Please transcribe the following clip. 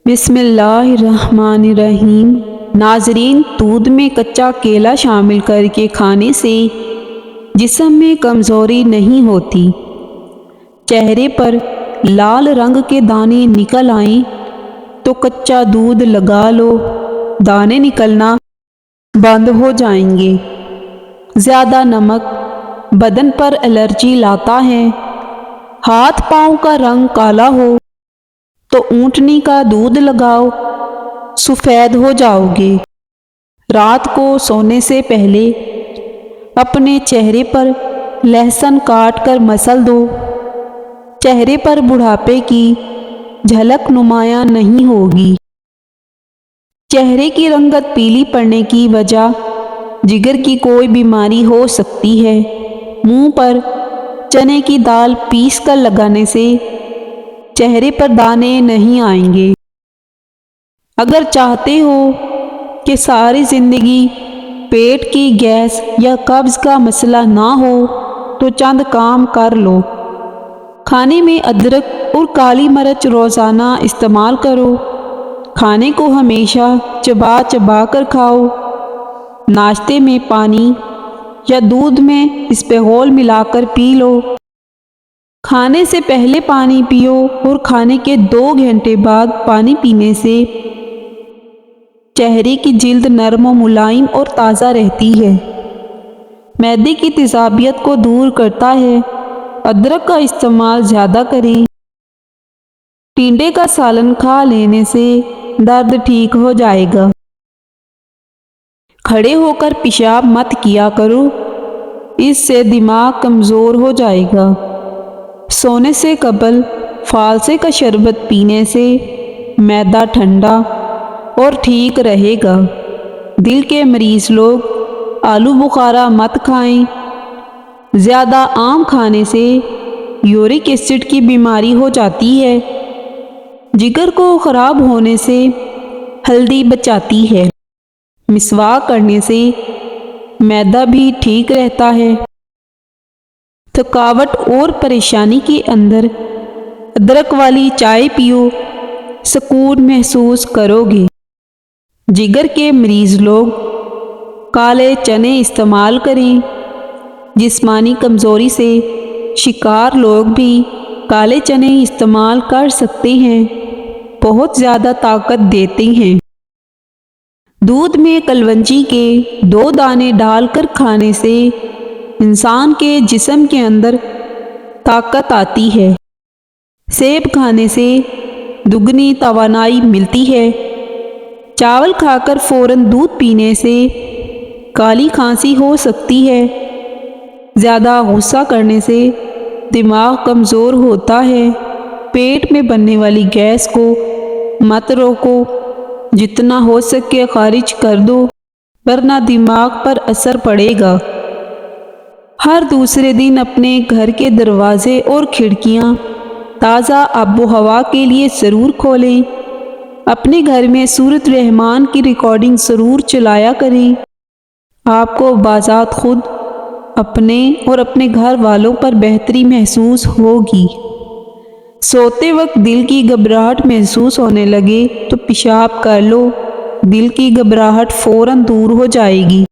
بسم اللہ الرحمن الرحیم۔ ناظرین، دودھ میں کچا کیلا شامل کر کے کھانے سے جسم میں کمزوری نہیں ہوتی۔ چہرے پر لال رنگ کے دانے نکل آئیں تو کچا دودھ لگا لو، دانے نکلنا بند ہو جائیں گے۔ زیادہ نمک بدن پر الرجی لاتا ہے۔ ہاتھ پاؤں کا رنگ کالا ہو تو اونٹنی کا دودھ لگاؤ، سفید ہو جاؤ گے۔ رات کو سونے سے پہلے اپنے چہرے پر لہسن کاٹ کر مسل دو، چہرے پر بڑھاپے کی جھلک نمایاں نہیں ہوگی۔ چہرے کی رنگت پیلی پڑنے کی وجہ جگر کی کوئی بیماری ہو سکتی ہے۔ منہ پر چنے کی دال پیس کر لگانے سے چہرے پر دانے نہیں آئیں گے۔ اگر چاہتے ہو کہ ساری زندگی پیٹ کی گیس یا قبض کا مسئلہ نہ ہو تو چند کام کر لو۔ کھانے میں ادرک اور کالی مرچ روزانہ استعمال کرو۔ کھانے کو ہمیشہ چبا چبا کر کھاؤ۔ ناشتے میں پانی یا دودھ میں اسپغول ملا کر پی لو۔ کھانے سے پہلے پانی پیو اور کھانے کے 2 گھنٹے بعد پانی پینے سے چہرے کی جلد نرم و ملائم اور تازہ رہتی ہے۔ معدے کی تیزابیت کو دور کرتا ہے۔ ادرک کا استعمال زیادہ کریں۔ ٹنڈے کا سالن کھا لینے سے درد ٹھیک ہو جائے گا۔ کھڑے ہو کر پیشاب مت کیا کرو، اس سے دماغ کمزور ہو جائے گا۔ سونے سے قبل فالسے کا شربت پینے سے معدہ ٹھنڈا اور ٹھیک رہے گا۔ دل کے مریض لوگ آلو بخارا مت کھائیں۔ زیادہ آم کھانے سے یورک ایسڈ کی بیماری ہو جاتی ہے۔ جگر کو خراب ہونے سے ہلدی بچاتی ہے۔ مسواک کرنے سے معدہ بھی ٹھیک رہتا ہے۔ تھکاوٹ اور پریشانی کے اندر ادرک والی چائے پیو، سکون محسوس کرو گے۔ جگر کے مریض لوگ کالے چنے استعمال کریں۔ جسمانی کمزوری سے شکار لوگ بھی کالے چنے استعمال کر سکتے ہیں، بہت زیادہ طاقت دیتے ہیں۔ دودھ میں کلونجی کے 2 دانے ڈال کر کھانے سے انسان کے جسم کے اندر طاقت آتی ہے۔ سیب کھانے سے دگنی توانائی ملتی ہے۔ چاول کھا کر فوراً دودھ پینے سے کالی کھانسی ہو سکتی ہے۔ زیادہ غصہ کرنے سے دماغ کمزور ہوتا ہے۔ پیٹ میں بننے والی گیس کو مت روکو، جتنا ہو سکے خارج کر دو، ورنہ دماغ پر اثر پڑے گا۔ ہر دوسرے دن اپنے گھر کے دروازے اور کھڑکیاں تازہ آب و ہوا کے لیے ضرور کھولیں۔ اپنے گھر میں سورۃ الرحمن کی ریکارڈنگ ضرور چلایا کریں۔ آپ کو بذات خود اپنے اور اپنے گھر والوں پر بہتری محسوس ہوگی۔ سوتے وقت دل کی گھبراہٹ محسوس ہونے لگے تو پیشاب کر لو، دل کی گھبراہٹ فوراً دور ہو جائے گی۔